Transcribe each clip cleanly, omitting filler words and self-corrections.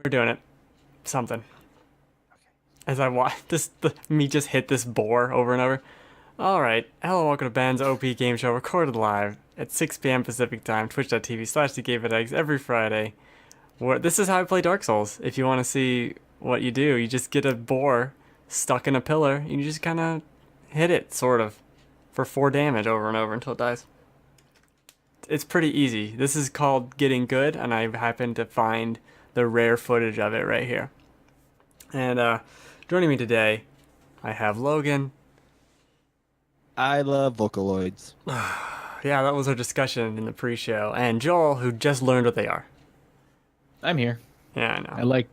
We're doing it. Something. As I watch me just hit this boar over and over. All right. Hello, welcome to Ben's OP Game Show, recorded live at 6 p.m. Pacific Time, twitch.tv/TheGaveItEggs every Friday. This is how I play Dark Souls. If you want to see what you do, you just get a boar stuck in a pillar, and you just kind of hit it, sort of, for 4 damage over and over until it dies. It's pretty easy. This is called getting good, and I happened to find the rare footage of it right here. And joining me today, I have Logan. I love Vocaloids. Yeah, that was our discussion in the pre-show. And Joel, who just learned what they are. I'm here. Yeah, I know. I like.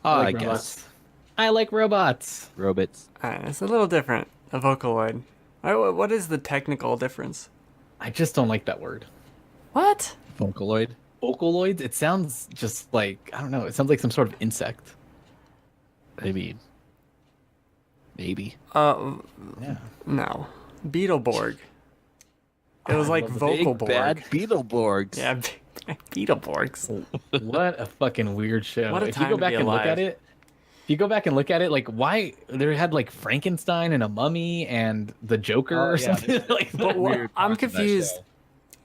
I robots. guess. I like robots. Robots. It's a little different, a Vocaloid. What is the technical difference? I just don't like that word. What? Vocaloid. Vocaloids. It sounds just like, I don't know. It sounds like some sort of insect. I mean, maybe. Yeah. No. Beetleborg. It was like Vocalborg. Big bad Beetleborgs. Yeah, big Beetleborgs. What a fucking weird show. What a If time you go to back be and alive. look at it, like why they had like Frankenstein and a mummy and the Joker or something like that. But Weird I'm parts of that confused show.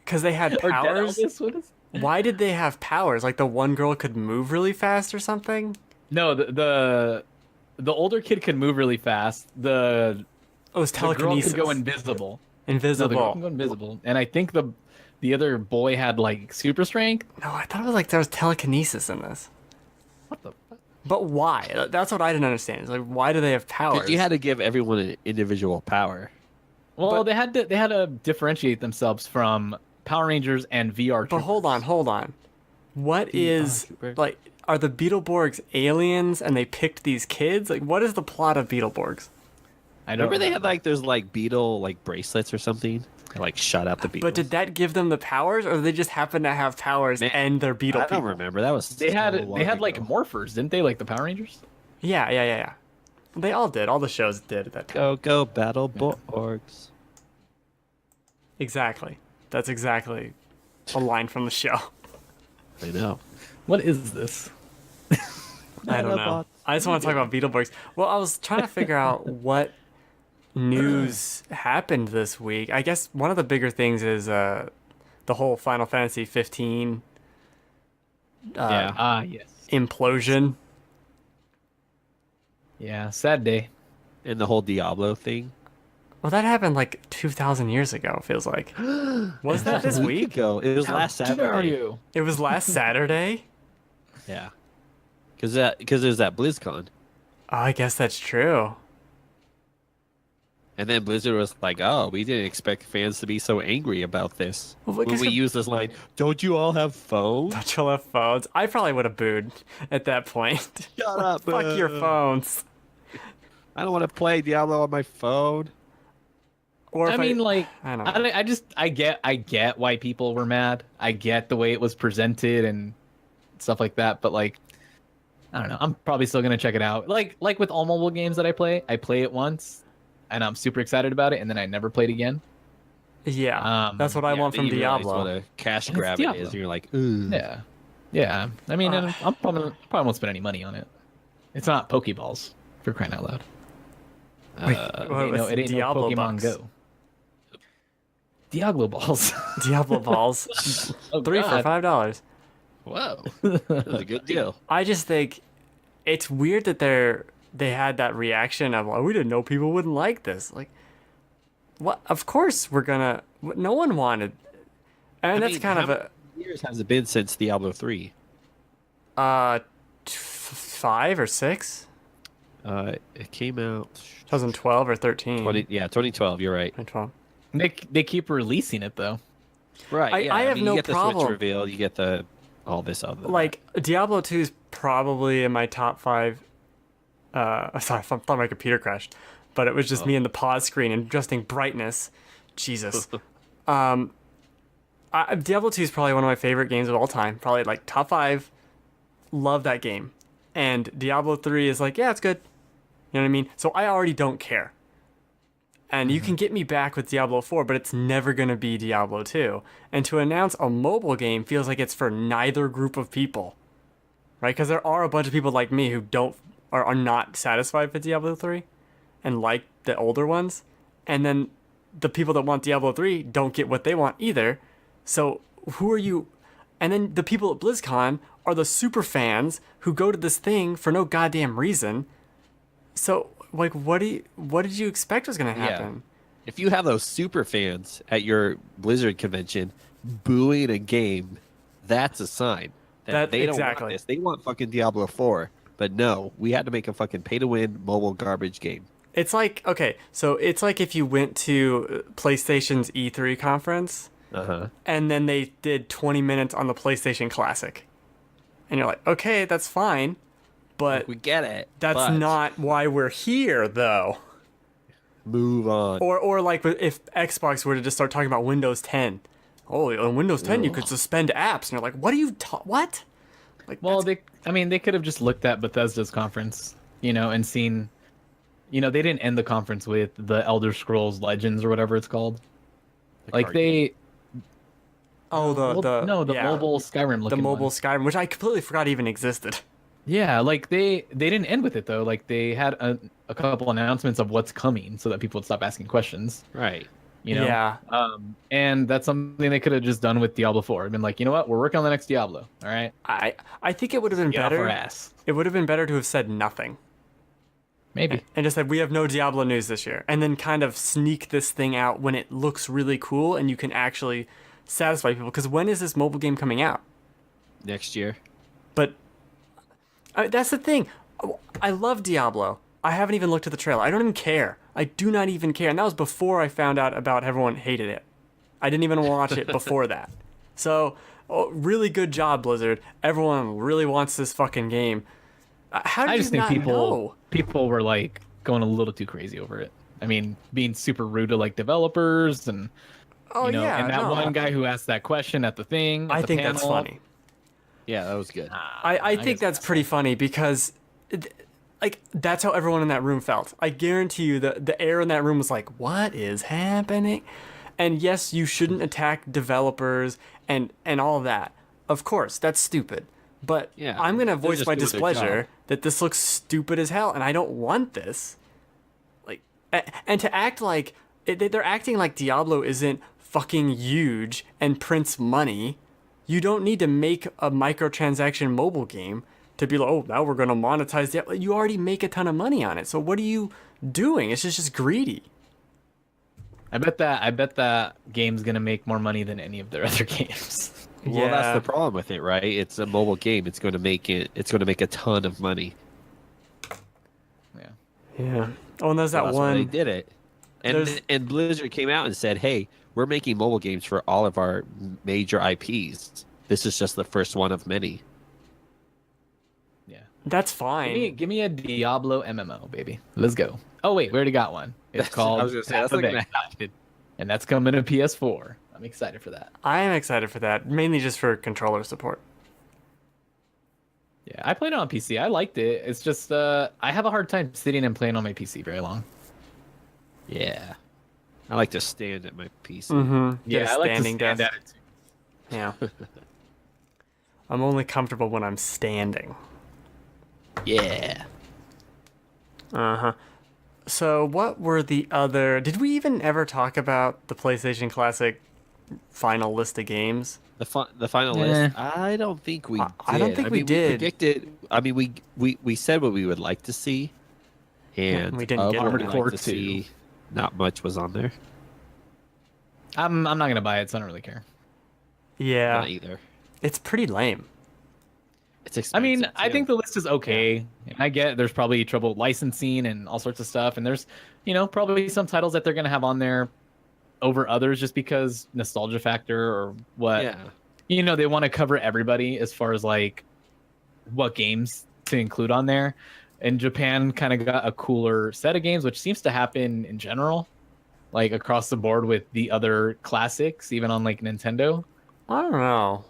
because they had Or Dead powers. Elvis, what is- Why did they have powers? Like the one girl could move really fast or something? No, the older kid could move really fast. Oh, it was The girl telekinesis. could go invisible. No, the Invisible. girl can go invisible. And I think the other boy had like super strength. No, I thought it was like there was telekinesis in this. What the fuck? But why? That's what I didn't understand. It's like, why do they have powers? Because you had to give everyone an individual power. Well, But- they had to differentiate themselves from Power Rangers and VR. But hold on. What is Trooper. like? Are the Beetleborgs aliens and they picked these kids? Like, what is the plot of Beetleborgs? I don't Remember they know. had like those like beetle like bracelets or something? They, like shut out the beetles. But did that give them the powers, or did they just happen to have powers Man, and they're beetle I don't people? remember. That was They had so long like ago. morphers, didn't they? Like the Power Rangers. Yeah. They all did. All the shows did at that time. Go battle Borgs. Exactly. That's exactly a line from the show. I know. What is this? I don't know. I just want to talk about Beetleborgs. Well, I was trying to figure out what news happened this week. I guess one of the bigger things is the whole Final Fantasy 15 Yeah. Yes. implosion. Yeah. Sad day. And the whole Diablo thing. Well, that happened like 2,000 years ago, it feels like. Was that this A week? ago. It was How last dare Saturday. you? It was last Saturday? Yeah. Because there's that BlizzCon. Oh, I guess that's true. And then Blizzard was like, "Oh, we didn't expect fans to be so angry about this." Well, When because we of- use this line, "Don't you all have phones?" Don't you have phones? I probably would have booed at that point. Shut up! Fuck your phones. I don't want to play Diablo on my phone. Or if I mean, like, I don't know. I get why people were mad. I get the way it was presented and stuff like that. But like, I don't know. I'm probably still gonna check it out. Like with all mobile games that I play it once, and I'm super excited about it, and then I never played again. Yeah, that's what I want from Then you realize Diablo. What a cash And it's grab it Diablo. is. And you're like, "Ooh." Yeah. I mean, and I'm probably won't spend any money on it. It's not Pokeballs, for crying out loud. Well, It ain't Diablo no Pokemon bucks. Go. Diablo balls. Diablo balls. Oh, 3 for God. $5. Whoa, that's a good deal. I just think it's weird that they had that reaction of, "Oh, we didn't know people wouldn't like this." Like, what? Of course we're gonna. No one wanted, and that's kind of how many years has it been since Diablo 3? 5 or 6, It came out 2012 or 13. 2012. You're right. 2012. They keep releasing it though. Right. I have mean, no you get the problem. Switch reveal. You get the all this other. Like Diablo 2 is probably in my top 5. Sorry, I thought my computer crashed, but it was just me in the pause screen and adjusting brightness. Jesus. Diablo 2 is probably one of my favorite games of all time. Probably like top 5. Love that game. And Diablo 3 is like, yeah, it's good. You know what I mean? So I already don't care. And you can get me back with Diablo 4, but it's never going to be Diablo 2. And to announce a mobile game feels like it's for neither group of people. right? Because there are a bunch of people like me who are not satisfied with Diablo 3 and like the older ones, and then the people that want Diablo 3 don't get what they want either. So who are you? And then the people at BlizzCon are the super fans who go to this thing for no goddamn reason. So like, what did you expect was gonna happen? If you have those super fans at your Blizzard convention booing a game, that's a sign that they don't want this. They want fucking Diablo 4. But no, we had to make a fucking pay-to-win mobile garbage game. It's like, okay, so it's like if you went to PlayStation's E3 conference, and then they did 20 minutes on the PlayStation Classic. And you're like, okay, that's fine, but we get it. That's not why we're here, though. Move on. Or like if Xbox were to just start talking about Windows 10. Oh, on Windows 10 you could suspend apps, and you're like, what are you what? Like, well, they could have just looked at Bethesda's conference, and seen, they didn't end the conference with the Elder Scrolls Legends or whatever it's called. The mobile Skyrim looking the mobile one. Skyrim, which I completely forgot even existed. Yeah, like they didn't end with it though. Like they had a couple announcements of what's coming so that people would stop asking questions. Right. Yeah. And that's something they could have just done with Diablo 4. I've been like, you know what? We're working on the next Diablo. All right. I think it would have been Get off better. our ass. It would have been better to have said nothing. Maybe. And just said, we have no Diablo news this year. And then kind of sneak this thing out when it looks really cool and you can actually satisfy people. Because when is this mobile game coming out? Next year. But that's the thing. I love Diablo. I haven't even looked at the trailer. I don't even care. I do not even care. And that was before I found out about everyone hated it. I didn't even watch it before that. So, really good job, Blizzard. Everyone really wants this fucking game. How did I just you think not know? people were like going a little too crazy over it. I mean, being super rude to like developers and and that one guy who asked that question at the thing. I think that's funny. Yeah, that was good. I think that's pretty funny because that's how everyone in that room felt. I guarantee you the air in that room was like, what is happening? And yes, you shouldn't attack developers and all of that. Of course, that's stupid. But yeah, I'm going to voice my doing their displeasure job. that this looks stupid as hell and I don't want this. And to act like they're acting like Diablo isn't fucking huge and prints money. You don't need to make a microtransaction mobile game to be like, oh, now we're going to monetize Diablo. You already make a ton of money on it. So what are you doing? It's just greedy. I bet that game's going to make more money than any of their other games. Well, that's the problem with it, right? It's a mobile game. It's going to make a ton of money. Yeah. Oh, and there's that that's one. Why they did it. And Blizzard came out and said, hey, we're making mobile games for all of our major IPs. This is just the first one of many. Yeah. That's fine. Give me a Diablo MMO, baby. Let's go. Oh, wait, we already got one. It's called I was going to say, that's not going to happen. And that's coming to PS4. I'm excited for that. I am excited for that, mainly just for controller support. Yeah, I played it on PC. I liked it. It's just I have a hard time sitting and playing on my PC very long. Yeah. I like to stand at my PC. Mm-hmm. Yeah, I like to standing stand desk. at it too. Yeah. I'm only comfortable when I'm standing. Yeah. Uh-huh. So what were the other... Did we even ever talk about the PlayStation Classic final list of games? The final list? I don't think we did. I don't think we did. We predicted... I mean, we said what we would like to see. And we didn't get what it. we'd like to see. Not much was on there. I'm not going to buy it, so I don't really care. Yeah. Not either. It's pretty lame. It's expensive, I mean, too. I think the list is okay. And I get there's probably trouble licensing and all sorts of stuff. And there's, probably some titles that they're going to have on there over others just because nostalgia factor or what. Yeah. They want to cover everybody as far as like what games to include on there. And Japan kind of got a cooler set of games, which seems to happen in general, like across the board with the other classics, even on like Nintendo. I don't know.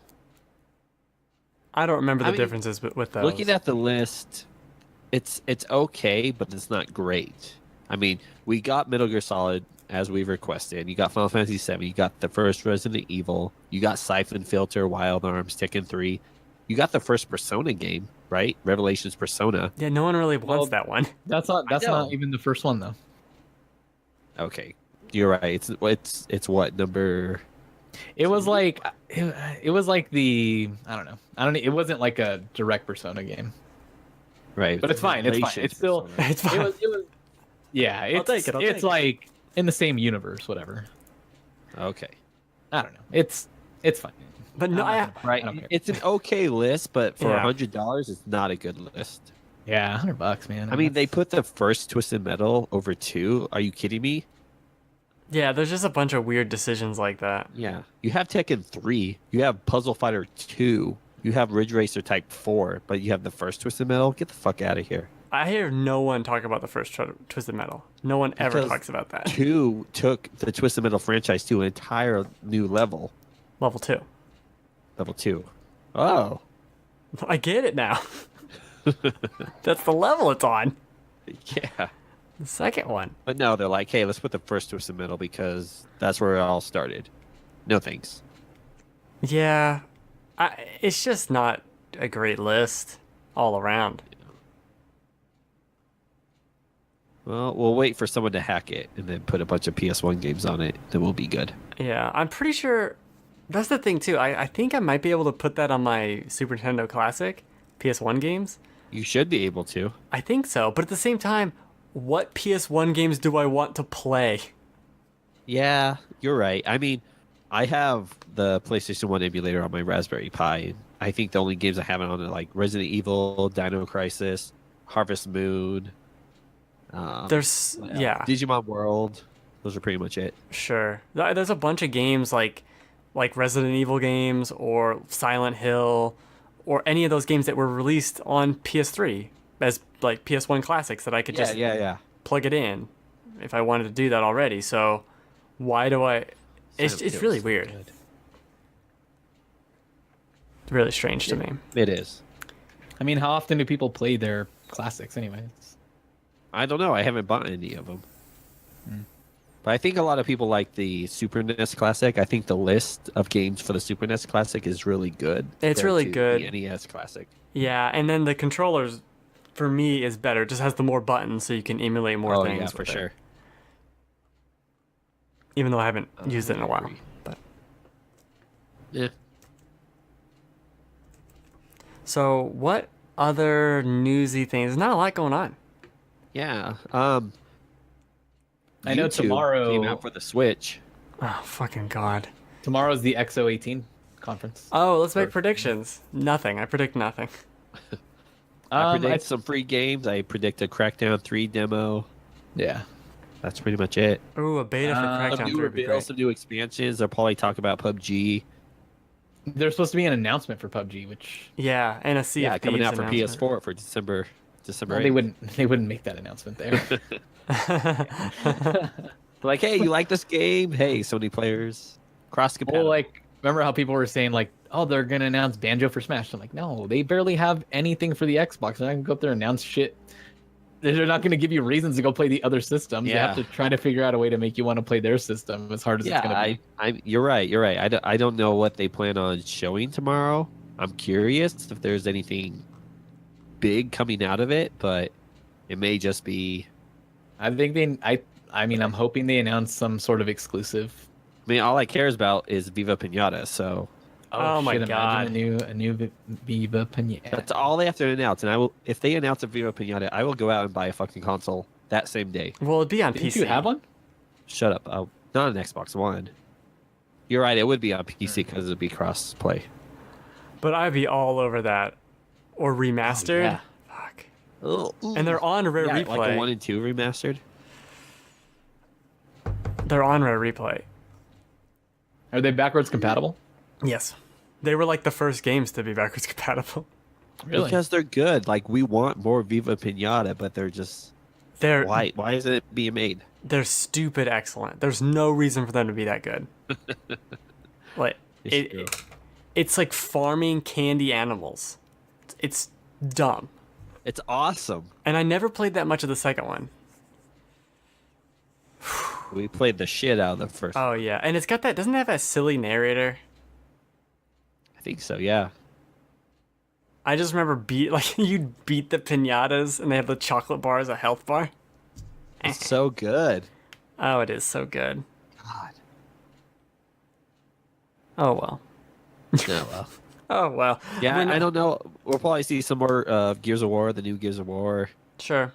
I don't remember the differences with those. Looking at the list, it's okay, but it's not great. I mean, we got Metal Gear Solid as we've requested. You got Final Fantasy VII. You got the first Resident Evil. You got Siphon Filter, Wild Arms, Tekken 3. You got the first Persona game, right? Revelations Persona. Yeah, no one really wants that one. That's not even the first one though. Okay, you're right. It's what number? It was like the I don't know. It wasn't like a direct Persona game, Right, but it's fine. It's fine. It's still Persona. It's fine. it was yeah. It's take it, I'll take it's it. like in the same universe, whatever. Okay. I don't know. It's fine. But no, I'm not gonna buy it. I Right. don't care. It's an okay list, but for Yeah. $100, it's not a good list. Yeah, $100, man. I mean, they put the first Twisted Metal over 2. Are you kidding me? yeah, there's just a bunch of weird decisions like that. Yeah. You have Tekken 3. You have Puzzle Fighter 2. You have Ridge Racer Type 4, but you have the first Twisted Metal? Get the fuck out of here. I hear no one talk about the first Twisted Metal. No one ever Because talks about that. 2 took the Twisted Metal franchise to an entire new level. Level 2. Level 2. Oh. I get it now. That's the level it's on. Yeah. The second one. But no, they're like, hey, let's put the first Twisted Metal because that's where it all started. No thanks. Yeah. It's just not a great list all around. Well, we'll wait for someone to hack it and then put a bunch of PS1 games on it. Then we'll be good. Yeah, I'm pretty sure. That's the thing, too. I think I might be able to put that on my Super Nintendo Classic PS1 games. You should be able to. I think so. But at the same time, what PS1 games do I want to play? Yeah, you're right. I mean, I have the PlayStation 1 emulator on my Raspberry Pi. And I think the only games I have on it are like Resident Evil, Dino Crisis, Harvest Moon. There's, yeah, Digimon World. Those are pretty much it. sure. There's a bunch of games like Resident Evil games or Silent Hill or any of those games that were released on PS3 as like PS1 classics that I could just Yeah. plug it in if I wanted to do that already. So why do I? It's Silent really Hill's weird. good. It's really strange to me. It is. I mean, how often do people play their classics, anyways? I don't know. I haven't bought any of them. But I think a lot of people like the Super NES Classic. I think the list of games for the Super NES Classic is really good. It's compared really to good. The NES Classic. Yeah, and then the controllers, for me, is better. It just has the more buttons, so you can emulate more things. Yeah, for with it. sure. Even though I haven't used it in a while, agree. but Yeah. so what other newsy things? There's not a lot going on. Yeah. I know YouTube tomorrow came out for the Switch. Oh fucking god! Tomorrow's the XO18 conference. Oh, let's make predictions. Nothing. I predict nothing. I predict some free games. I predict a Crackdown 3 demo. Yeah. That's pretty much it. Ooh, a beta for Some Crackdown new 3 would be reveals, great. some new expansions. They'll probably talk about PUBG. There's supposed to be an announcement for PUBG, which Yeah, and a Sea Yeah, of coming Thieves out for announcement. PS4 for December well, 8th. they wouldn't make that announcement there. Like, hey, you like this game? Hey, Sony players, cross compatible. Well, like, remember how people were saying like, oh, they're gonna announce Banjo for Smash? I'm like, no, they barely have anything for the Xbox. They're not gonna go up there and announce shit. They're not gonna give you reasons to go play the other systems. They have to try to figure out a way to make you want to play their system as hard as it's gonna be. You're right. I don't know what they plan on showing tomorrow. I'm curious if there's anything big coming out of it, but it may just be. I think I mean, I'm hoping they announce some sort of exclusive. I mean, all I cares about is Viva Pinata, so Oh my shit, God. imagine a new Viva Pinata. that's all they have to announce. And I will, if they announce a Viva Pinata, I will go out and buy a fucking console that same day. Well, it'd be on Didn't PC. you have one? Shut up. Not an Xbox One. You're right. It would be on PC because it'd be cross play. But I'd be all over that. Or remastered. yeah. Fuck. Oh, And they're on Rare yeah, Replay. like a 1 and 2 remastered. They're on Rare Replay. Are they backwards compatible? Yes. They were like the first games to be backwards compatible. Really? Because they're good. Like we want more Viva Pinata, but they're just They're why isn't it being made? they're stupid excellent. There's no reason for them to be that good. Like it's like farming candy animals. It's dumb. It's awesome. And I never played that much of the second one. We played the shit out of the first. Oh yeah, and it's got that. Doesn't it have a silly narrator? I think so. Yeah. I just remember you'd beat the pinatas and they have the chocolate bar as a health bar. It's so good. Oh, it is so good. God. Oh well. No, well. Oh well. Yeah, I don't know. We'll probably see some more Gears of War, the new Gears of War. Sure.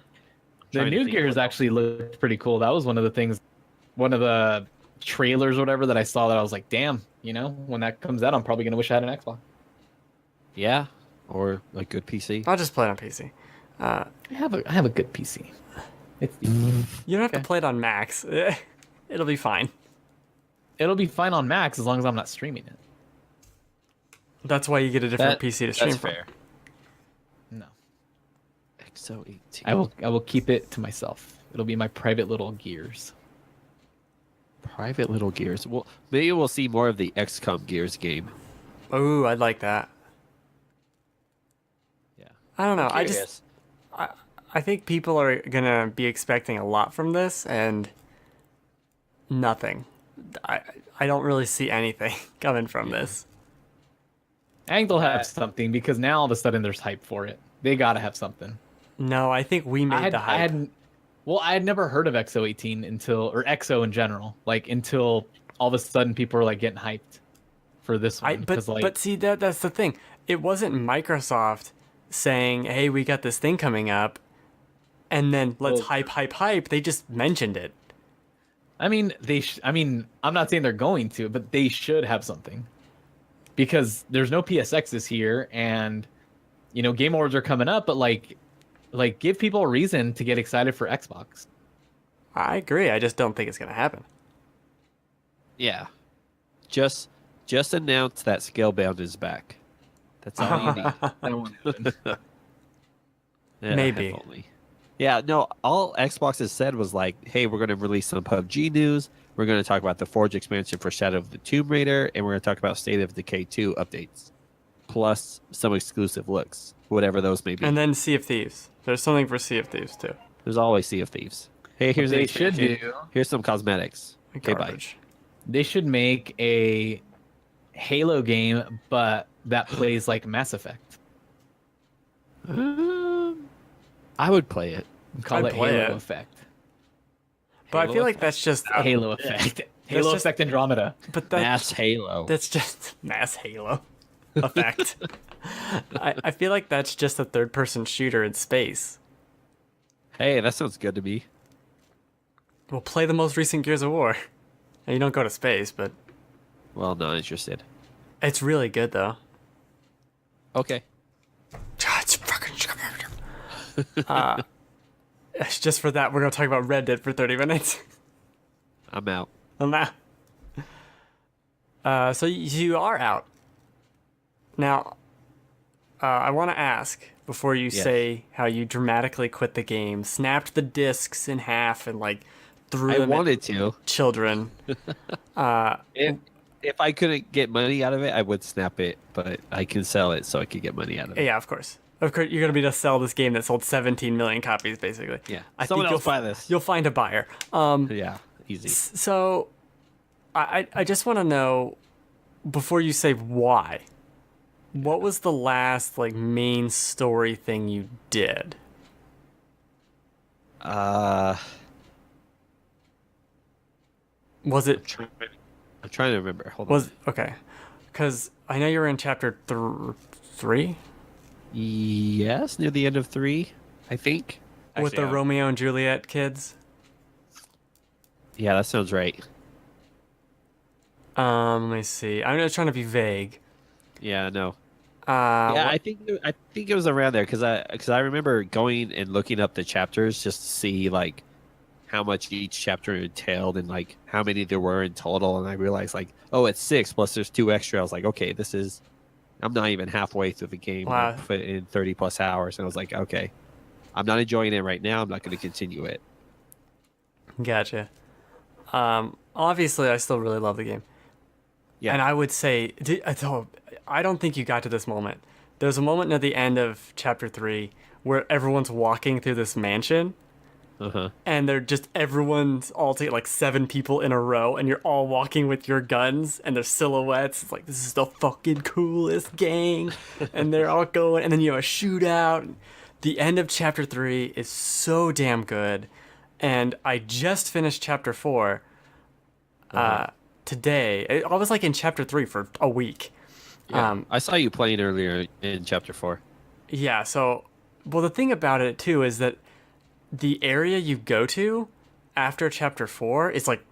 The new Gears actually looked pretty cool. That was one of the things, one of the trailers or whatever that I saw that I was like, damn, when that comes out, I'm probably going to wish I had an Xbox. Yeah, or a good PC. I'll just play it on PC. I have a good PC. You don't have to play it on Max. It'll be fine. It'll be fine on Max as long as I'm not streaming it. That's why you get a different PC to stream that's from. fair. No. XO18. I will keep it to myself. It'll be my private little Gears. Private little Gears. Well, maybe we'll see more of the XCOM Gears game. Ooh, I'd like that. Yeah. I don't know. Curious. I think people are gonna be expecting a lot from this and nothing. I don't really see anything coming from this. I think they'll have something because now all of a sudden there's hype for it. They gotta have something. No, I think we made the hype. I had never heard of XO18 or XO in general, until all of a sudden people were getting hyped for this one. But see, that's the thing. It wasn't Microsoft saying, "Hey, we got this thing coming up," and then let's hype. They just mentioned it. I mean, I'm not saying they're going to, but they should have something. Because there's no PSX this year, and Game Awards are coming up, but give people a reason to get excited for Xbox. I agree. I just don't think it's gonna happen. Yeah. Just announce that Scalebound is back. That's all you need. Yeah, maybe. Yeah, no, all Xbox has said was hey, we're going to release some PUBG news. We're going to talk about the Forge expansion for Shadow of the Tomb Raider, and we're going to talk about State of Decay 2 updates, plus some exclusive looks, whatever those may be. And then Sea of Thieves. There's something for Sea of Thieves too. There's always Sea of Thieves. Hey, here's some cosmetics. Okay, bye. They should make a Halo game, but that plays like Mass Effect. I would play it. Call it Halo Effect. But I feel like that's just Halo Effect. Halo Effect Andromeda. But Mass Halo. That's just Mass Halo Effect. I feel like that's just a third-person shooter in space. Hey, that sounds good to me. We'll play the most recent Gears of War. And you don't go to space, but Well, not interested. it's really good though. Okay. It's fucking. Just for that, we're gonna talk about Red Dead for 30 minutes. I'm out. I'm out. So you are out. Now, I want to ask before you say how you dramatically quit the game, snapped the discs in half, and threw them at children. If I couldn't get money out of it, I would snap it, but I can sell it so I could get money out of it. Yeah, of course. Of course, you're gonna be to sell this game that sold 17 million copies, basically. Yeah, I someone think else buy this. You'll find a buyer. Yeah, easy. So, I just want to know, before you say why, what was the last main story thing you did? Was it? I'm trying to remember. Hold on. Okay, because I know you were in chapter 3. Yes, near the end of 3, I think. With the Romeo and Juliet kids. Yeah, that sounds right. Let me see. I'm just trying to be vague. Yeah, no. I think it was around there because I remember going and looking up the chapters just to see how much each chapter entailed and how many there were in total, and I realized it's 6 plus there's 2 extra. I was like, okay, I'm not even halfway through the game. Wow. I put in 30 plus hours, and I was like, okay, I'm not enjoying it right now. I'm not going to continue it. Gotcha. Obviously, I still really love the game. Yeah. And I would say, I don't think you got to this moment. There's a moment near the end of chapter 3 where everyone's walking through this mansion, and they're just everyone's all together, like 7 people in a row, and you're all walking with your guns and their silhouettes. It's like, this is the fucking coolest gang, and they're all going, and then you have a shootout. The end of chapter 3 is so damn good, and I just finished chapter 4 today. I was like in chapter 3 for a week. Yeah, I saw you playing earlier in chapter 4. Yeah, so, well, the thing about it too is that the area you go to after chapter 4 is like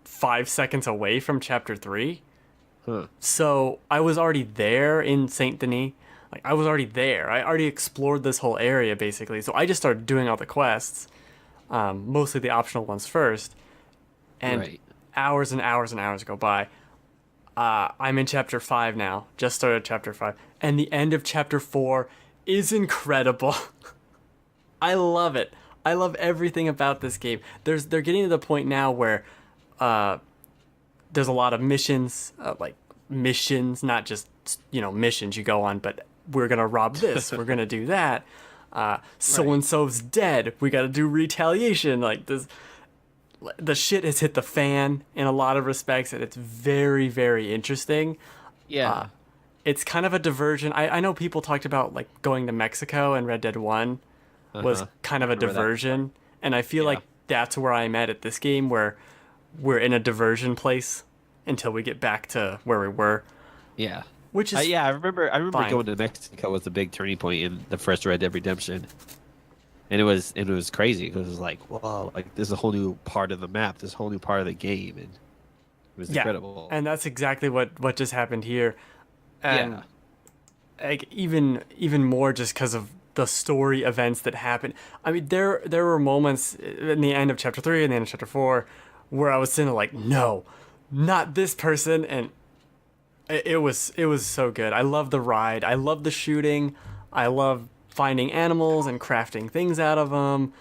5 seconds away from chapter 3. So I was already there in Saint Denis. Like, I was already there. I already explored this whole area basically. So I just started doing all the quests, mostly the optional ones first, and hours and hours and hours go by. I'm in chapter 5 now. Just started chapter 5, and the end of chapter 4 is incredible. I love it. I love everything about this game. They're getting to the point now where there's a lot of missions, like missions, not just, missions you go on, but we're going to rob this, we're going to do that. So-and-so's dead, we got to do retaliation. Like, this, the shit has hit the fan in a lot of respects, and it's very, very interesting. Yeah. It's kind of a diversion. I know people talked about, like, going to Mexico and Red Dead 1 was kind of a diversion, and I feel like that's where I'm at this game, where we're in a diversion place until we get back to where we were. Yeah. Which is I remember fine. Going to Mexico was a big turning point in the first Red Dead Redemption. And it was crazy because it was like, wow, like this is a whole new part of the map, this whole new part of the game, and it was incredible. And that's exactly what just happened here. And like even more just because of the story events that happened. I mean, there were moments in the end of chapter 3 and the end of chapter 4 where I was sitting there like, no, not this person, and it was so good. I love the ride. I love the shooting. I love finding animals and crafting things out of them.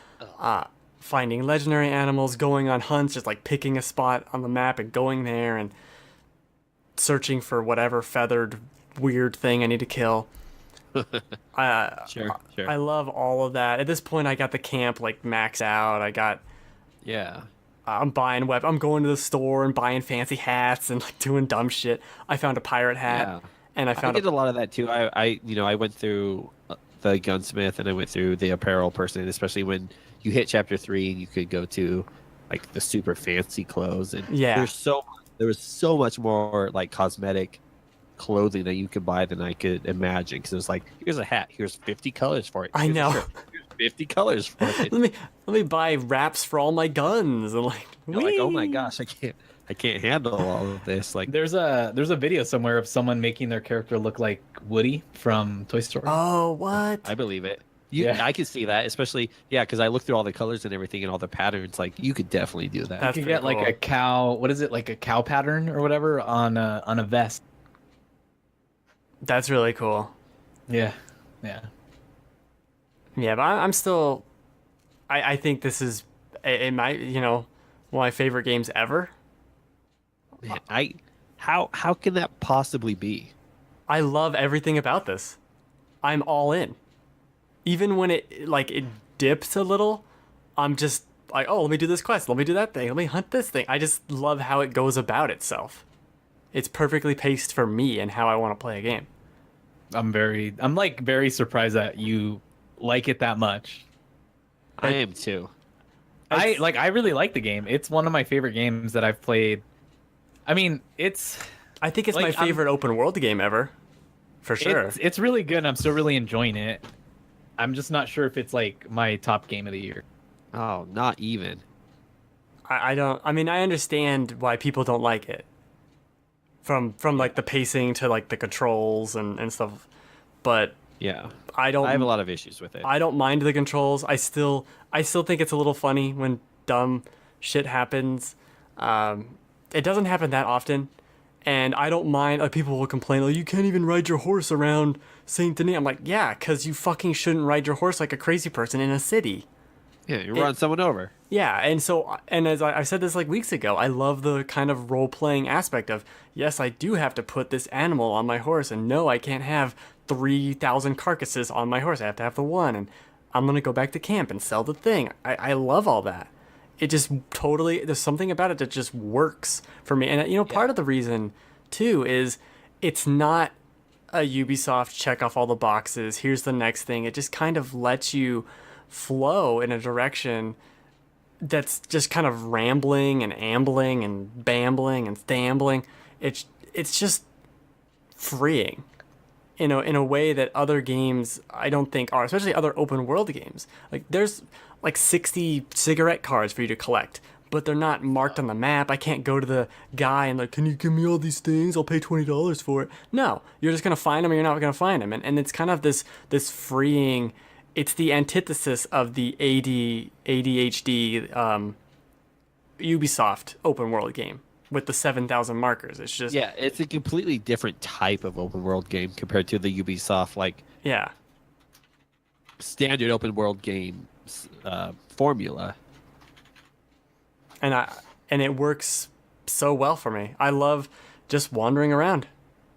Finding legendary animals, going on hunts, just like picking a spot on the map and going there and searching for whatever feathered weird thing I need to kill. Sure. I love all of that. At this point, I got the camp like maxed out. I got I'm buying I'm going to the store and buying fancy hats and like doing dumb shit. I found a pirate hat, and I did a lot of that too. I went through the gunsmith and I went through the apparel person, especially when you hit chapter 3 and you could go to like the super fancy clothes, and there was so much more like cosmetic clothing that you could buy than I could imagine, because it was like, here's a hat, here's 50 colors for it. I know. Here's 50 colors for it. let me buy wraps for all my guns, and like, oh my gosh, I can't handle all of this. Like, there's a video somewhere of someone making their character look like Woody from Toy Story. Oh, what? I believe it. I can see that, especially because I looked through all the colors and everything and all the patterns. Like, you could definitely do that. That's you could get cool. like a cow. What is it, like a cow pattern or whatever on a vest? That's really cool. Yeah. But I'm still. I think this is one of my favorite games ever. Man, how can that possibly be? I love everything about this. I'm all in. Even when it dips a little, I'm just like, oh, let me do this quest, let me do that thing, let me hunt this thing. I just love how it goes about itself. It's perfectly paced for me and how I want to play a game. I'm very surprised that you like it that much. I am too. I really like the game. It's one of my favorite games that I've played. I mean, I think it's my favorite open world game ever, for sure. It's really good, and I'm still really enjoying it. I'm just not sure if it's like my top game of the year. Oh, not even. I understand why people don't like it. From like the pacing to like the controls and stuff, but I have a lot of issues with it. I don't mind the controls. I still think it's a little funny when dumb shit happens. It doesn't happen that often, and I don't mind. Like, people will complain, you can't even ride your horse around Saint Denis. I'm like, yeah, because you fucking shouldn't ride your horse like a crazy person in a city. Yeah, you run someone over. Yeah, and as I said this like weeks ago, I love the kind of role-playing aspect of, yes, I do have to put this animal on my horse, and no, I can't have 3,000 carcasses on my horse. I have to have the one, and I'm gonna go back to camp and sell the thing. I love all that. It just totally, there's something about it that just works for me. And part of the reason too is it's not a Ubisoft check off all the boxes, here's the next thing. It just kind of lets you flow in a direction that's just kind of rambling and ambling and bambling and stambling. It's just freeing in a way that other games I don't think are, especially other open world games. Like there's like 60 cigarette cards for you to collect, but they're not marked on the map. I can't go to the guy and like, can you give me all these things? I'll pay $20 for it. No, you're just gonna find them or you're not gonna find them. And it's kind of this freeing. It's the antithesis of the ADHD Ubisoft open world game with the 7,000 markers. It's just it's a completely different type of open world game compared to the Ubisoft standard open world game formula. And it works so well for me. I love just wandering around.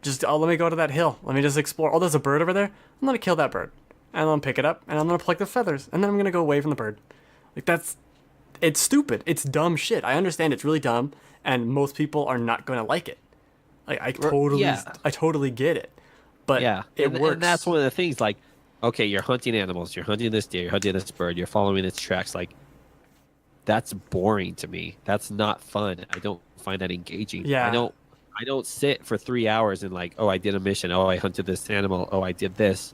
Let me go to that hill. Let me just explore. Oh, there's a bird over there. I'm gonna kill that bird. And I'm gonna pick it up, and I'm gonna pluck the feathers, and then I'm gonna go away from the bird. Like it's stupid. It's dumb shit. I understand it's really dumb, and most people are not gonna like it. Like I totally get it. But it works. And that's one of the things. Like, okay, you're hunting animals. You're hunting this deer. You're hunting this bird. You're following its tracks. Like, that's boring to me. That's not fun. I don't find that engaging. Yeah. I don't sit for 3 hours and like, oh, I did a mission. Oh, I hunted this animal. Oh, I did this.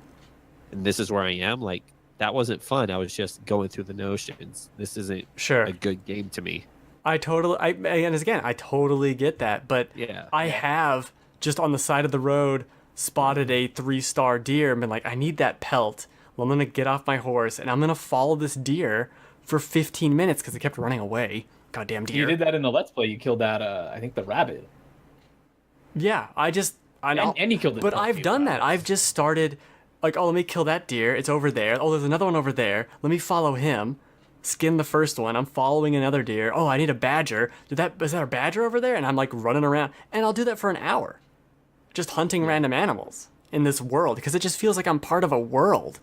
And this is where I am. Like, that wasn't fun. I was just going through the notions. This isn't a good game to me. I totally get that. But I have just on the side of the road spotted a 3-star deer and been like, I need that pelt. Well, I'm going to get off my horse and I'm going to follow this deer for 15 minutes because it kept running away. Goddamn deer. You did that in the Let's Play. You killed that, I think, the rabbit. Yeah, I know. And you killed it. But I've done that. I've just started... Like, oh, let me kill that deer. It's over there. Oh, there's another one over there. Let me follow him. Skin the first one. I'm following another deer. Oh, I need a badger. Is that a badger over there? And I'm like running around. And I'll do that for an hour. Just hunting random animals in this world. Because it just feels like I'm part of a world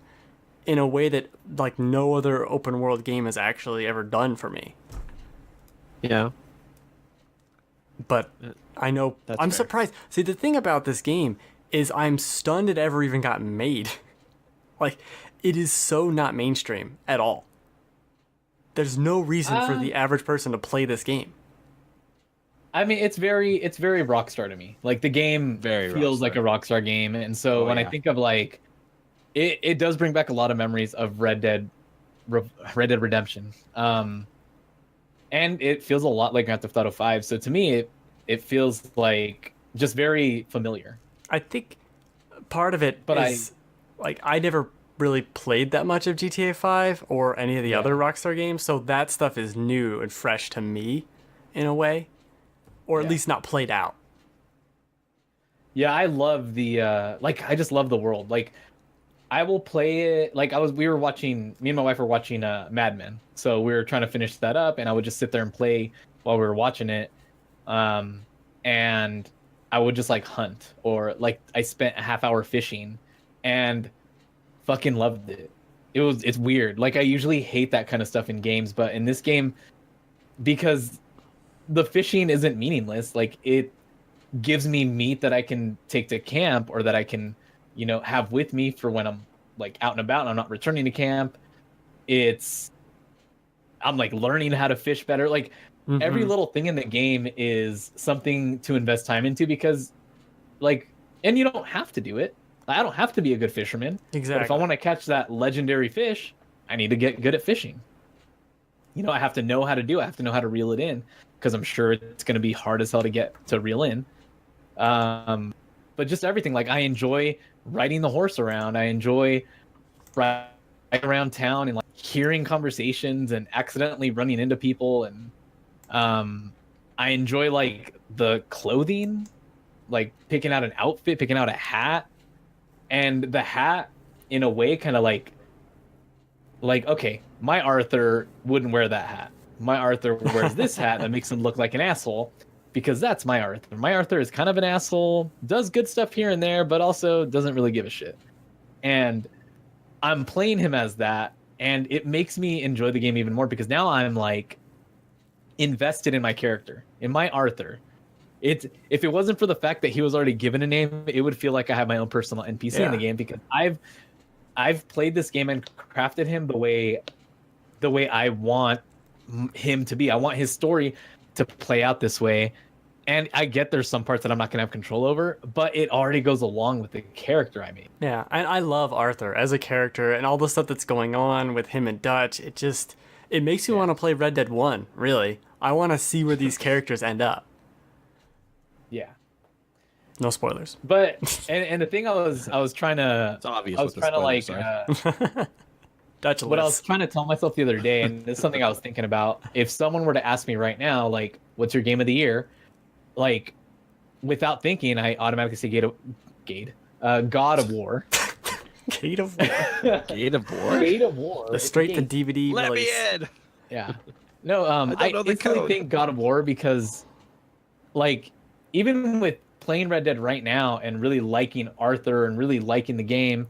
in a way that like no other open world game has actually ever done for me. Yeah. But I know I'm surprised. See, the thing about this game is I'm stunned it ever even got made. Like, it is so not mainstream at all. There's no reason for the average person to play this game. I mean, it's very Rockstar to me. Like, the game feels like a Rockstar game, and so when I think of like, it does bring back a lot of memories of Red Dead Redemption. And it feels a lot like Grand Theft Auto 5. So to me, it feels like just very familiar. I think part of it is like I never really played that much of GTA 5 or any of the other Rockstar games, so that stuff is new and fresh to me in a way, or at least not played out. Yeah, I love the I just love the world. Like, I will play it. Like, me and my wife were watching Mad Men, so we were trying to finish that up, and I would just sit there and play while we were watching it, and I would just like hunt, or like I spent a half hour fishing and fucking loved it. It's weird. Like, I usually hate that kind of stuff in games, but in this game, because the fishing isn't meaningless, like it gives me meat that I can take to camp or that I can, have with me for when I'm like out and about and I'm not returning to camp. I'm like learning how to fish better. Like, every little thing in the game is something to invest time into because, like, and you don't have to do it. I don't have to be a good fisherman. Exactly. But if I want to catch that legendary fish, I need to get good at fishing. I have to know how to do it. I have to know how to reel it in because I'm sure it's going to be hard as hell to get to reel in. But just everything. Like, I enjoy riding the horse around. I enjoy riding around town and like hearing conversations and accidentally running into people, and I enjoy like the clothing, like picking out an outfit, picking out a hat, and the hat in a way kind of like okay, my Arthur wouldn't wear that hat. My Arthur wears this hat that makes him look like an asshole because that's my Arthur. My Arthur is kind of an asshole, does good stuff here and there, but also doesn't really give a shit. And I'm playing him as that, and it makes me enjoy the game even more because now I'm like invested in my character, in my Arthur. If it wasn't for the fact that he was already given a name, it would feel like I have my own personal NPC in the game because I've played this game and crafted him the way I want him to be. I want his story to play out this way. And I get there's some parts that I'm not going to have control over, but it already goes along with the character I made. Yeah, and I love Arthur as a character and all the stuff that's going on with him and Dutch. It makes me want to play Red Dead 1, really. I want to see where these characters end up. Yeah. No spoilers. But and the thing I was trying to It's obvious. I was trying to like Dutch what I was list. trying to tell myself the other day, and it's something I was thinking about. If someone were to ask me right now, like, what's your game of the year? Like, without thinking, I automatically say God of War. Gate of War. Gate of War. Gate of War. The straight to DVD Let release. me in. Yeah. No, I don't know the instantly code. think God of War because, like, even with playing Red Dead right now and really liking Arthur and really liking the game,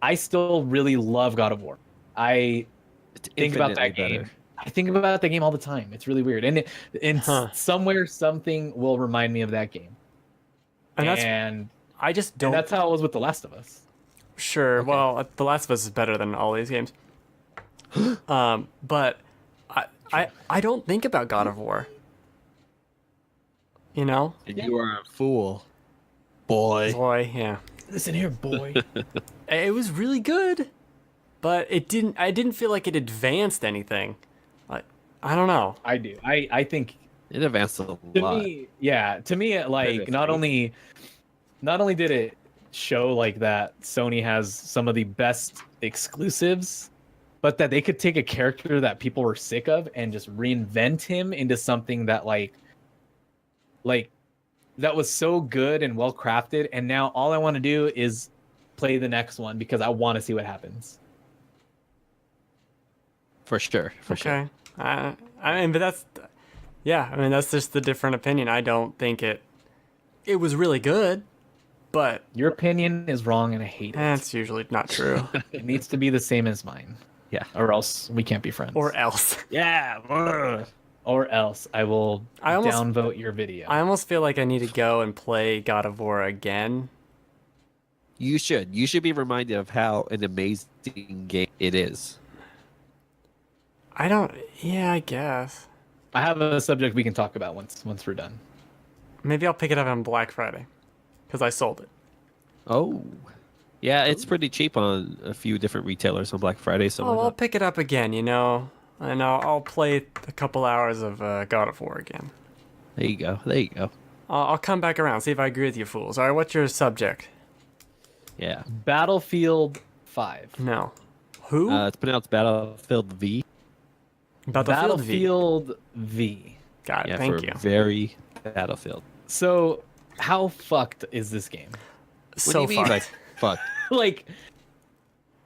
I still really love God of War. I think about that game. Better. I think about the game all the time. It's really weird, and somewhere something will remind me of that game. And I just don't. And that's how it was with The Last of Us. Sure. Okay. Well, The Last of Us is better than all these games. But I don't think about God of War. You know? And you are a fool, boy. Boy, yeah. Listen here, boy. It was really good, but I didn't feel like it advanced anything. Like, I don't know. I do. I think It advanced a to lot. me, yeah. To me, like not only did it show like that Sony has some of the best exclusives, but that they could take a character that people were sick of and just reinvent him into something that like that was so good and well crafted. And now all I want to do is play the next one because I want to see what happens. For sure. For sure. Okay. I mean, but that's just the different opinion. I don't think it was really good, but Your opinion is wrong and I hate it. that's usually not true. It needs to be the same as mine. Yeah. Or else we can't be friends. Or else. Yeah. Or else I will I almost- downvote your video. I almost feel like I need to go and play God of War again. You should. You should be reminded of how an amazing game it is. Yeah, I guess. I have a subject we can talk about once we're done. Maybe I'll pick it up on Black Friday because I sold it. Oh. Yeah, it's pretty cheap on a few different retailers on Black Friday. So why I'll not? pick it up again, and I'll play a couple hours of God of War again. There you go. There you go. I'll come back around, see if I agree with you fools. All right, what's your subject? Yeah. Battlefield 5. No. Who? It's pronounced Battlefield V. Battlefield V. Got it, Yeah, thank for you. very Battlefield. So, how fucked is this game? So what do you mean by fucked. fuck? Like,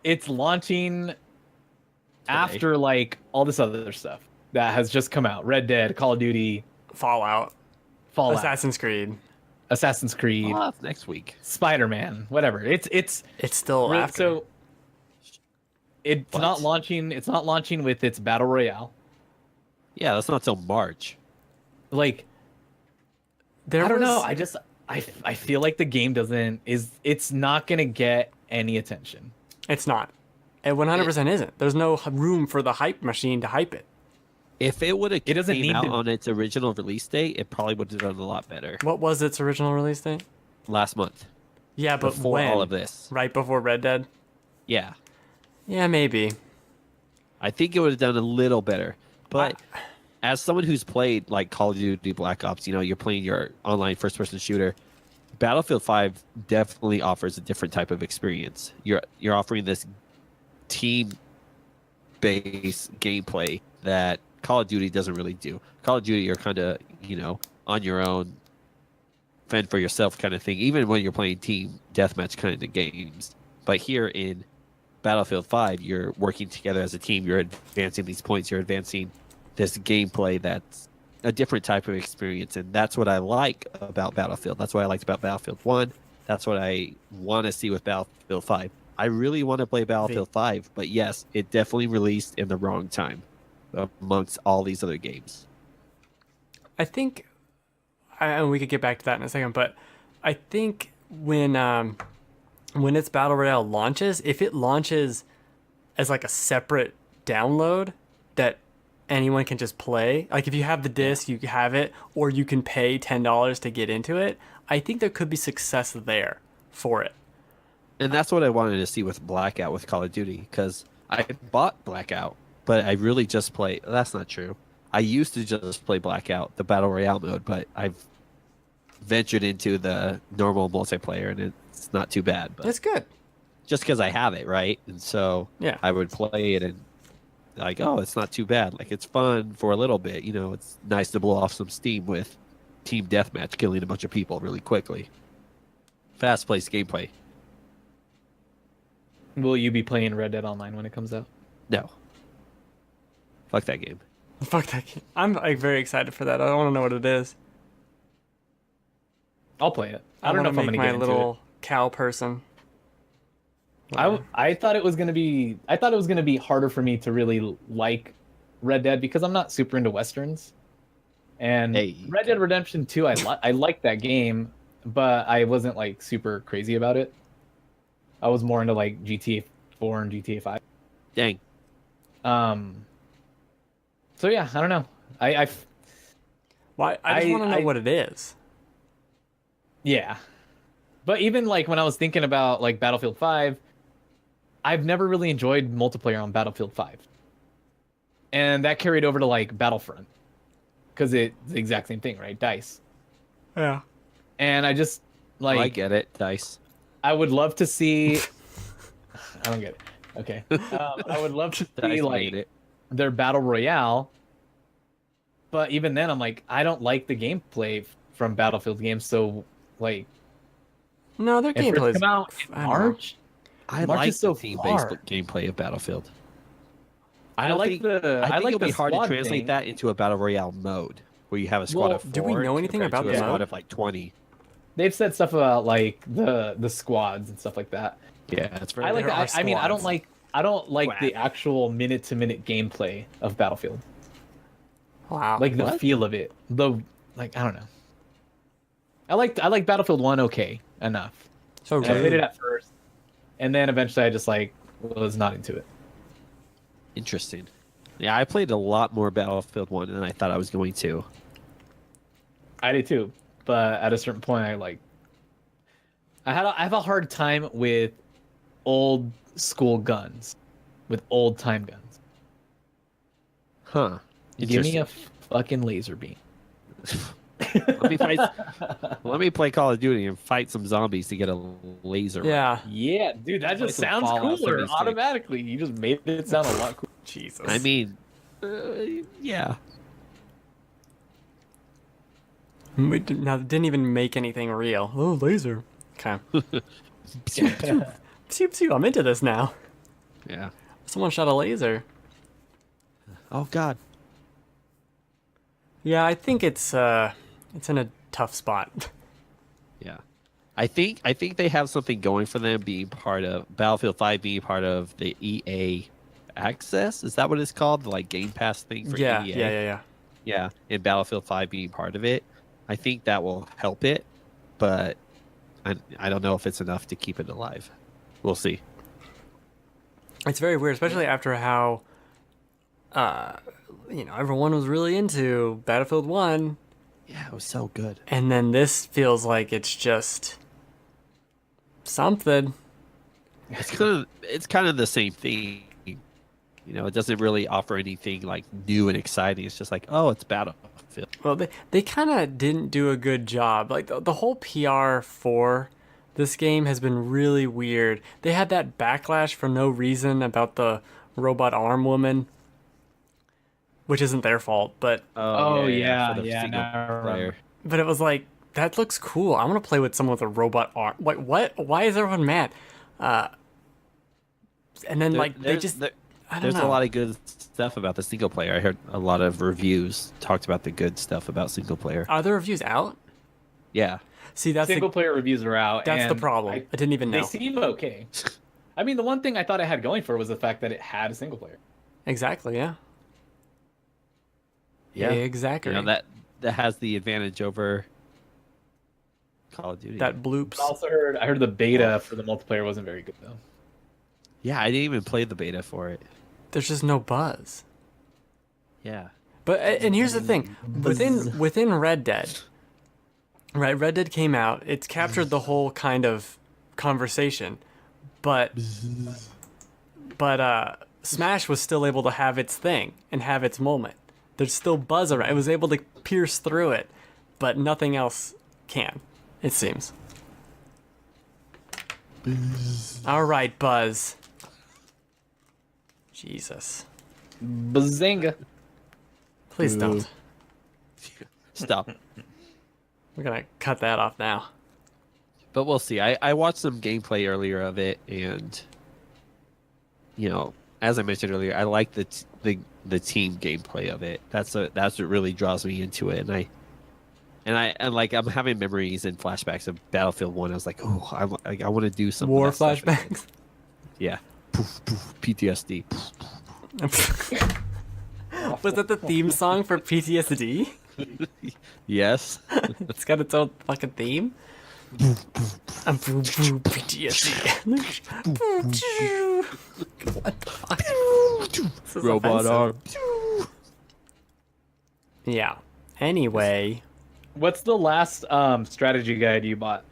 it's launching after like all this other stuff that has just come out: Red Dead, Call of Duty, Fallout. Fallout, Assassin's Creed. Assassin's Creed, Oh, that's next week. Spider-Man, whatever. It's It's still after. so it's What? not launching. It's not launching with its battle royale. Yeah, that's not till March. Like, There I don't know. was- I feel like the game it's not gonna get any attention. It's not. It 100% isn't. There's no room for the hype machine to hype it. If it would have It doesn't came need out to- on its original release date, it probably would have done a lot better. What was its original release date? Last month, Yeah, but before when? all of this. Right before Red Dead? Yeah, Yeah, maybe. I think it would have done a little better. But as someone who's played like Call of Duty Black Ops, you're playing your online first-person shooter. Battlefield 5 definitely offers a different type of experience. You're offering this team-based gameplay that Call of Duty doesn't really do. Call of Duty, you're kind of on your own, fend for yourself kind of thing. Even when you're playing team deathmatch kind of games, but here in Battlefield 5, you're working together as a team. You're advancing these points. You're advancing this gameplay that's a different type of experience, and that's what I like about Battlefield. That's what I liked about Battlefield 1. That's what I want to see with Battlefield 5. I really want to play Battlefield 5, but yes, it definitely released in the wrong time amongst all these other games. I think, and we could get back to that in a second, but I think when its Battle Royale launches, if it launches as like a separate download that anyone can just play, like if you have the disc, you have it, or you can pay $10 to get into it, I think there could be success there for it. And that's what I wanted to see with Blackout with Call of Duty, because I bought Blackout, but I really just play. That's not true. I used to just play Blackout, the Battle Royale mode, but I've ventured into the normal multiplayer, and it's not too bad. But it's good. Just because I have it, right? And so yeah, I would play it and like, oh, it's not too bad. Like, it's fun for a little bit. You know, it's nice to blow off some steam with team deathmatch, killing a bunch of people really quickly. Fast-paced gameplay. Will you be playing Red Dead Online when it comes out? No. Fuck that game. Fuck that game. I'm like very excited for that. I want to know what it is. I'll play it. I don't know if I'm gonna get into it. My little cow person. I thought it was gonna be. I thought it was gonna be harder for me to really like Red Dead because I'm not super into westerns. And Red Dead Redemption 2, I liked that game, but I wasn't like super crazy about it. I was more into like GTA 4 and GTA 5. Dang. So yeah, I don't know. I just want to know what it is. Yeah. But even like when I was thinking about like Battlefield 5, I've never really enjoyed multiplayer on Battlefield 5. And that carried over to like Battlefront. Because it's the exact same thing, right? DICE. Yeah. And I just like I get it, DICE. I would love to see I don't get it. Okay. I would love to see like their Battle Royale. But even then I'm like, I don't like the gameplay from Battlefield games, so like no, their gameplay come out in March. I like the team-based gameplay of Battlefield. I think it'll be hard to translate that into a Battle Royale mode where you have a squad of 4. Do we know anything about the squad of like 20? They've said stuff about like the squads and stuff like that. Yeah, it's very. I mean, I don't like the actual minute-to-minute gameplay of Battlefield. Wow. Like the feel of it. I don't know. I like Battlefield 1 okay enough. So I played it at first, and then eventually I just like was not into it. Interesting. Yeah, I played a lot more Battlefield 1 than I thought I was going to. I did too, but at a certain point I have a hard time with old school guns, with old time guns. Huh. Give me a fucking laser beam. Let me play Call of Duty and fight some zombies to get a laser. Yeah. Yeah, dude, that just sounds cooler automatically. You just made it sound a lot cooler. Jesus. I mean, yeah. Now, it didn't even make anything real. Oh, laser. Okay. I'm into this now. Yeah. Someone shot a laser. Oh, God. Yeah, I think it's in a tough spot. Yeah. I think they have something going for them being part of Battlefield 5 being part of the EA Access. Is that what it's called? The like Game Pass thing for EA? Yeah. Yeah, and Battlefield 5 being part of it. I think that will help it, but I don't know if it's enough to keep it alive. We'll see. It's very weird, especially after how everyone was really into Battlefield 1. Yeah, it was so good. And then this feels like it's just something. It's kind of the same thing. You know, it doesn't really offer anything like new and exciting. It's just like, oh, it's Battlefield. Well, they kind of didn't do a good job. Like the whole PR for this game has been really weird. They had that backlash for no reason about the robot arm woman, which isn't their fault, but player. But it was like, that looks cool. I want to play with someone with a robot arm. Like, what? Why is everyone mad? And then there's a lot of good stuff about the single player. I heard a lot of reviews talked about the good stuff about single player. Are the reviews out? Yeah. See, that's single player reviews are out. That's the problem. I didn't even know. They seem okay. I mean, the one thing I thought it had going for it was the fact that it had a single player. Exactly. Yeah. Yeah. Exactly. That has the advantage over Call of Duty. That bloops. I heard the beta for the multiplayer wasn't very good though. Yeah, I didn't even play the beta for it. There's just no buzz. Yeah. But and here's the thing, within Red Dead, right? Red Dead came out. It's captured the whole kind of conversation, but Smash was still able to have its thing and have its moment. There's still buzz around. It was able to pierce through it, but nothing else can. It seems. All right, Buzz. Jesus. Bazinga. Please don't. Stop. We're gonna cut that off now. But we'll see. I watched some gameplay earlier of it, and as I mentioned earlier, I like the team gameplay of it. That's what really draws me into it, and I'm having memories and flashbacks of Battlefield 1. I was like, oh, I want to do some War flashbacks. Yeah. Poof, poof, PTSD. Was that the theme song for PTSD? Yes. It's got its own fucking theme. PTSD. What the fuck? This is Robot offensive. arm. Yeah. Anyway, What's the last strategy guide you bought?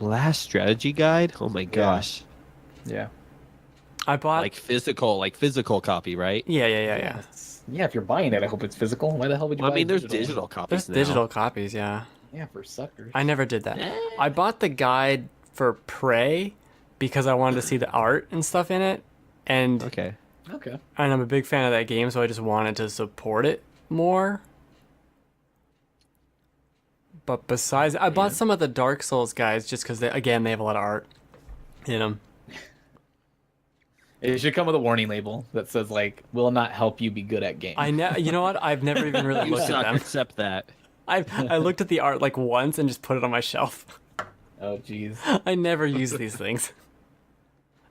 Last strategy guide? Oh my gosh. Yeah. I bought Like physical copy, right? Yeah. Yeah, if you're buying it, I hope it's physical. Why the hell would you buy I mean, there's digital? digital copies There's now. digital copies, yeah. Yeah, for suckers. I never did that. I bought the guide for Prey because I wanted to see the art and stuff in it, and Okay. Okay. I'm a big fan of that game, so I just wanted to support it more. But besides, I bought some of the Dark Souls guides just because they have a lot of art in them. It should come with a warning label that says like, "Will not help you be good at games." You know what? I've never even really You looked at suck, them. accept that. I looked at the art like once and just put it on my shelf. Oh, jeez. I never use these things.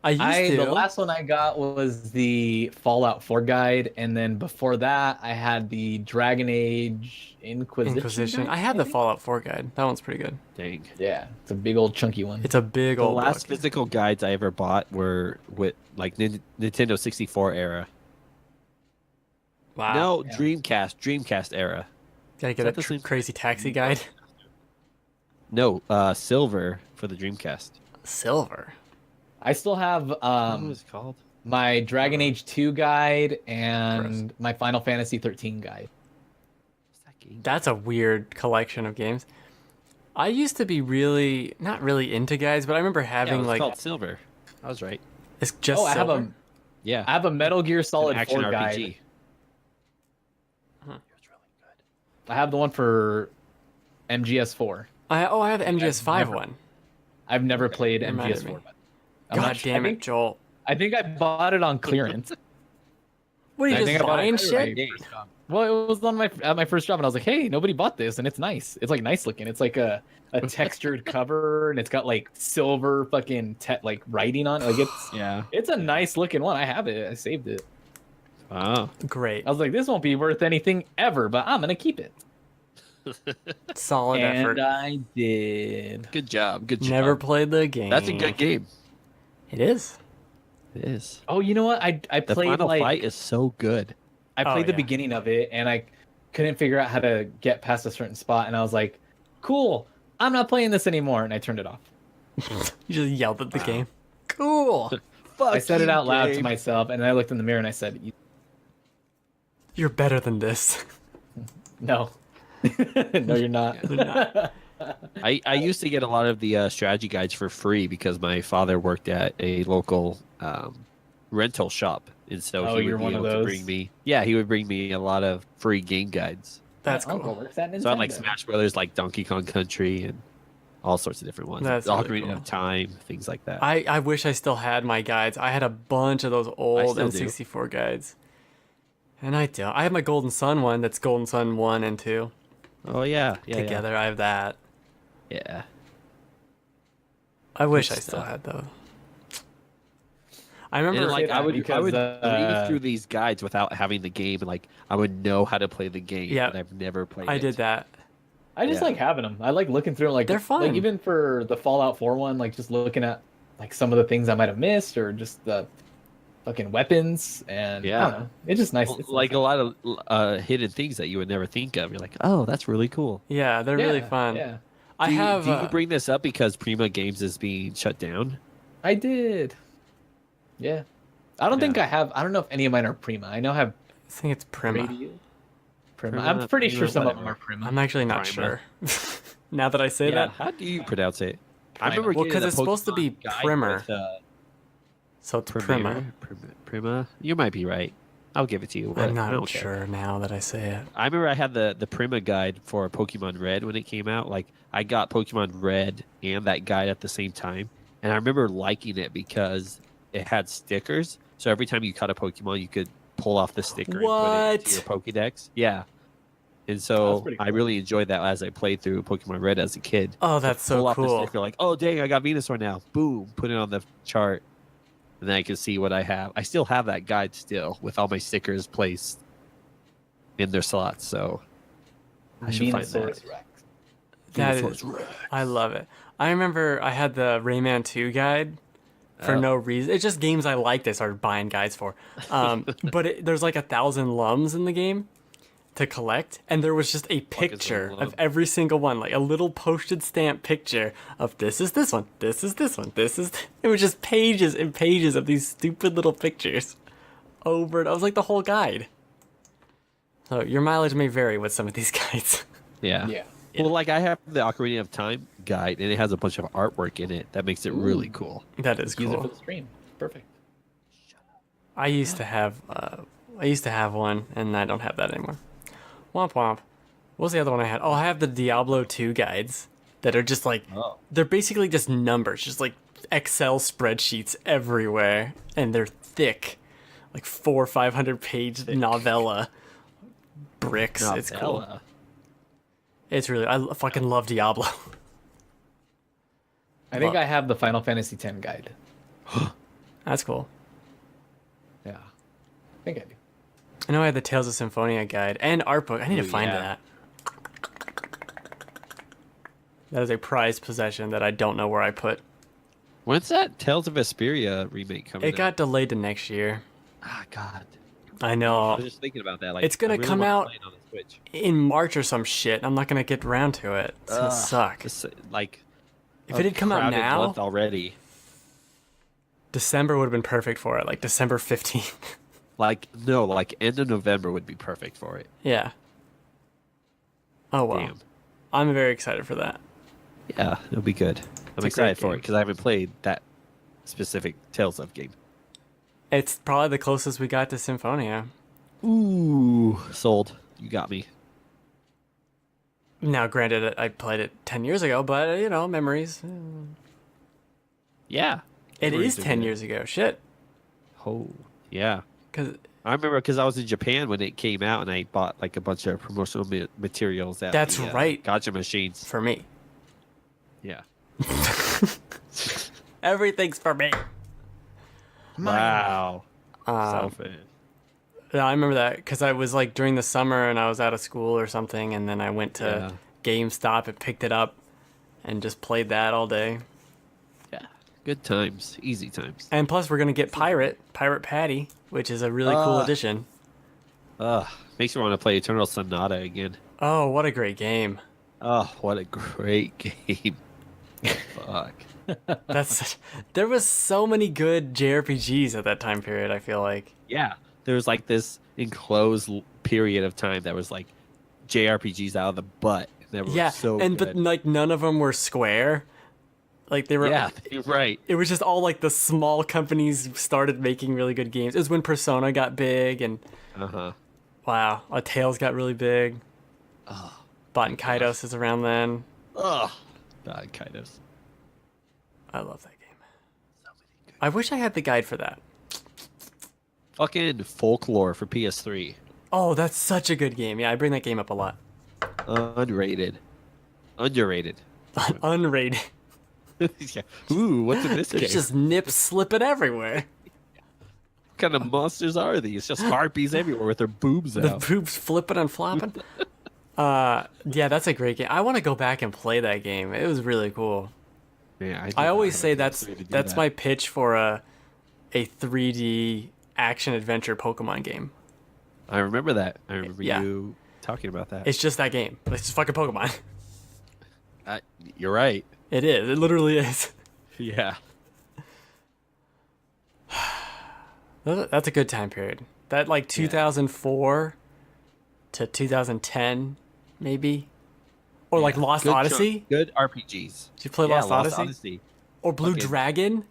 I used to. The last one I got was the Fallout 4 guide, and then before that, I had the Dragon Age Inquisition. I have the Fallout 4 guide. That one's pretty good. Dang. Yeah, it's a big old chunky one. It's a big The old last book. physical guides I ever bought were with like Nintendo 64 era. Wow. No, Yeah. Dreamcast era. Gotta Is get that a the same- crazy taxi guide. No, silver for the Dreamcast. Silver. I still have what was it called? my Dragon Age 2 guide and Gross. my Final Fantasy 13 guide. What's that game? That's a weird collection of games. I used to be not really into guides, but I remember Yeah, it having was like called Silver. I was right. it's just I have silver. Yeah. I have a Metal Gear Solid An action 4 RPG. guide. Huh. It was really good. I have the one for MGS4. I have the MGS5 never- one. I've never played reminded MGS4. me. But I'm God not sure- damn it, Joel. I think I bought it on clearance. What are I you think just I bought buying it shit? right. Well, it was on my first job, and I was like, "Hey, nobody bought this, and it's nice. It's like nice looking. It's like a textured cover, and it's got like silver fucking like writing on it. Like Yeah. it's a nice looking one. I have it. I saved it. Wow. Great. I was like, this won't be worth anything ever, but I'm gonna keep it. Solid effort. And I did. Good job. Good job. Never played the game. That's a good game. It is. It is. Oh, you know what? I The played final like fight is so good. I played the yeah. beginning of it, and I couldn't figure out how to get past a certain spot, and I was like, cool. I'm not playing this anymore, and I turned it off. You just yelled at the game. Cool. Fuck I said it you, out loud to game. myself, and then I looked in the mirror and I said, You're better than this. no. No, you're not. You're not. I used to get a lot of the strategy guides for free because my father worked at a local rental shop, and so Oh, he you're would be one of able to those? bring me. Yeah, he would bring me a lot of free game guides. That's My uncle cool. works at So I like Nintendo. Smash Brothers, like Donkey Kong Country, and all sorts of different ones. That's Ocarina really cool. of Time, things like that. I wish I still had my guides. I had a bunch of those old still do. N64 guides. And I do. I have my Golden Sun one that's Golden Sun 1 and 2. Oh yeah, yeah, Together, I have that. Yeah. I wish Good I still stuff. had those. I remember And like I would because, read through these guides without having the game. Like I would know how to play the game, Yeah. but I've never played I it. did that. I just Yeah. like having them. I like looking through them. Like They're fun. Like even for the Fallout 4 one, like just looking at like some of the things I might have missed, or just the fucking weapons, and I don't know. It's just nice. It's Like nice. a lot of hidden things that you would never think of. You're like, oh, that's really cool. Yeah, they're really fun. Yeah, I have. Do you bring this up because Prima Games is being shut down? I did. Yeah, I don't think Yeah. I have. I don't know if any of mine are Prima. I know I have I think it's Prima. Radio. Prima. Prima, I'm pretty Prima, sure some of them whatever. are Prima. I'm actually not Prima. sure. Now that I say that, How do you pronounce it? I Prima. remember Well, getting 'cause a it's supposed to be Pokemon guide Primer. with, so it's Premier- Prima. Prima. You might be right. I'll give it to you. but I'm I don't not care. sure now that I say it. I remember I had the Prima guide for Pokemon Red when it came out. Like I got Pokemon Red and that guide at the same time, and I remember liking it because it had stickers. So every time you caught a Pokemon, you could pull off the sticker and put it What? into your Pokédex. Yeah, and That's so pretty I cool. really enjoyed that as I played through Pokemon Red as a kid. Oh, that's Pull so off the cool. sticker, like, oh dang, I got Venusaur now. Boom, put it on the chart, and then I can see what I have. I still have that guide still with all my stickers placed in their slots. So I should find that. Venusaurus Rex. That Venusaur's is, Rex. I love it. I remember I had the Rayman 2 guide for Oh. no reason. It's just games I liked. I started buying guides for. But there's like 1,000 lums in the game to collect, and there was just a picture lum? of every single one, like a little postage stamp picture of this is this one, this is this one, this is. It was just pages and pages of these stupid little pictures. Over and I was like the whole guide. So your mileage may vary with some of these guides. Yeah. Yeah. Well, like I have the Ocarina of Time guide, and it has a bunch of artwork in it that makes it really cool. That is Use it cool. for the stream. Perfect. I used to have one, and I don't have that anymore. Womp womp. What was the other one I had? Oh, I have the Diablo 2 guides that are just like they're basically just numbers, just like Excel spreadsheets everywhere, and they're thick, like 400 or 500 page novella bricks. It's cool. Novella. It's really I fucking love Diablo. I think I have the Final Fantasy X guide. That's cool. Yeah. I think I do. I know I had the Tales of Symphonia guide and art book. I need to Ooh, find yeah. that. That is a prized possession that I don't know where I put. When's that Tales of Vesperia remake coming It got delayed to next year. Ah, God. I I know. was just thinking about that. Like, It's gonna I really come wanna out play it on the Switch. In March or some shit. I'm not gonna get around to it. It's gonna suck. This, like, If it had come out crowded now, month already. December would have been perfect for it. Like December 15th. Like, no, like end of November would be perfect for it. Yeah. Oh well. Damn. I'm very excited for that. Yeah, it'll be good. I'm a excited great for it game. because I haven't played that specific Tales of game. It's probably the closest we got to Symphonia. Ooh, sold. You got me. Now, granted, I played it 10 years ago, but you know, memories. Yeah. It Memories is are 10 good. years ago. Shit. Oh, yeah. Because I remember because I was in Japan when it came out, and I bought like a bunch of promotional materials at That's the, right. Gacha machines. for me, Yeah. everything's for me. Wow. Um, Selfish. Yeah, I remember that because I was like during the summer and I was out of school or something, and then I went to GameStop and picked it up and just played that all day. Yeah. Good times. Easy times. And plus, we're gonna get Pirate Patty, which is a really cool addition. Makes me want to play Eternal Sonata again. Oh, what a great game! Oh, what a great game. Fuck. There was so many good JRPGs at that time period. I feel like. Yeah. There was like this enclosed period of time that was like JRPGs out of the butt. That were Yeah, so and good. but like none of them were Square. Like they were. Yeah, you're right. It was just all like the small companies started making really good games. It was when Persona got big, and Uh-huh. wow, Tales got really big. Oh, Bot and Kaidos is around then. God, kind of. I love that game. I wish I had the guide for that. Fucking Folklore for PS3. Oh, that's such a good game. Yeah, I bring that game up a lot. Unrated. Underrated. Unrated. Yeah. Ooh, what's in this game? There's just nips slipping everywhere. What kind of monsters are these? Just harpies everywhere with their boobs The out. boobs flipping and flopping. Yeah, that's a great game. I want to go back and play that game. It was really cool. Yeah, I always say that's my pitch for a 3D action adventure Pokemon game. I remember that. I remember Yeah. you talking about that. It's just that game. It's just fucking Pokemon. You're right. It is. It literally is. Yeah. That's a good time period. That like 2004 to 2010, maybe, or like Lost Odyssey. Good RPGs. Did you play Lost Odyssey? Or Blue Dragon?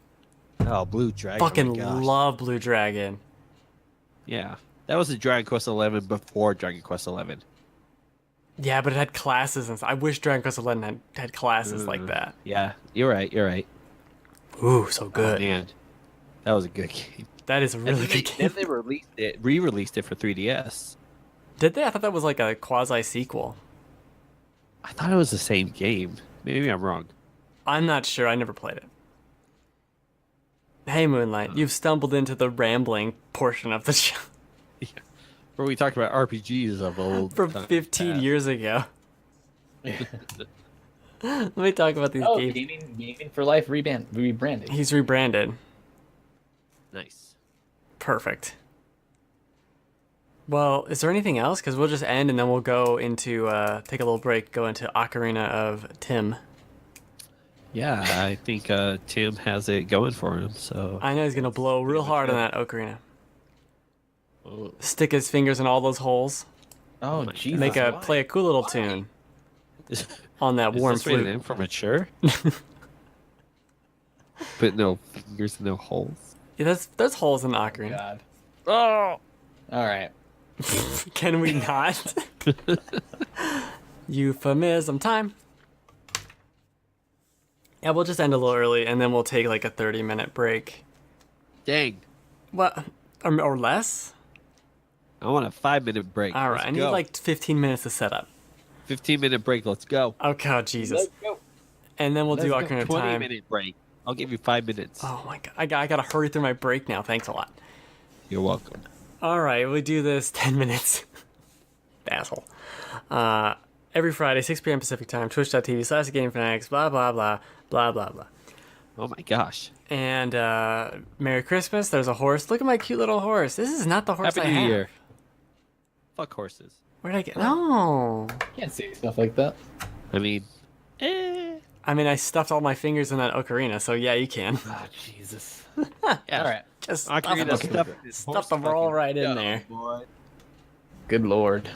Oh, Blue Dragon. Fucking love Blue Dragon. Yeah, that was a Dragon Quest 11 before Dragon Quest 11. Yeah, but it had classes and stuff. I wish Dragon Quest 11 had classes like that. Yeah, you're right. You're right. Ooh, so good. Oh, man, that was a good game. That is a really good game. Then they re-released it for 3DS. Did they? I thought that was like a quasi sequel. I thought it was the same game. Maybe I'm wrong. I'm not sure. I never played it. Hey, Moonlight, you've stumbled into the rambling portion of the show. Yeah. Where we talked about RPGs of old. From 15 years ago. Let me talk about these games. Gaming for Life rebranding. He's rebranded. Nice. Perfect. Well, is there anything else? Because we'll just end and then we'll go into, take a little break, go into Ocarina of Tim. Yeah, I think Tim has it going for him. So I know he's going to blow real hard on that Ocarina. Stick his fingers in all those holes. Oh, Jesus. Play a cool little tune on that warm is this rated flute. M for mature? But no fingers, no holes. Yeah, there's holes in the Ocarina. God. Oh, All right. Can we not? Euphemism time. Yeah, we'll just end a little early, and then we'll take like a 30-minute break. dang! What? Or less? I want a 5-minute break. All right, Let's I need go. like 15 minutes to set up. 15-minute break. Let's go. Oh, God, Jesus. Let's go. And then we'll do Let's go. Ocarina of Time. 20-minute break. I'll give you 5 minutes. Oh, my God. I gotta hurry through my break now. Thanks a lot. You're welcome. All right, we do this 10 minutes. Asshole. Every Friday, 6 p.m. Pacific Time, twitch.tv/TheGameFanatics, blah, blah, blah, blah, blah, blah. Oh my gosh. And Merry Christmas. There's a horse. Look at my cute little horse. This is not the horse Happy I New have. Year. Fuck horses. Where did I get? No. Can't say stuff like that. I mean, I mean, I stuffed all my fingers in that ocarina, so yeah, you can. Oh, Jesus. yeah. All right. Just Ocarina stuff them all right in there. Boy. Good Lord.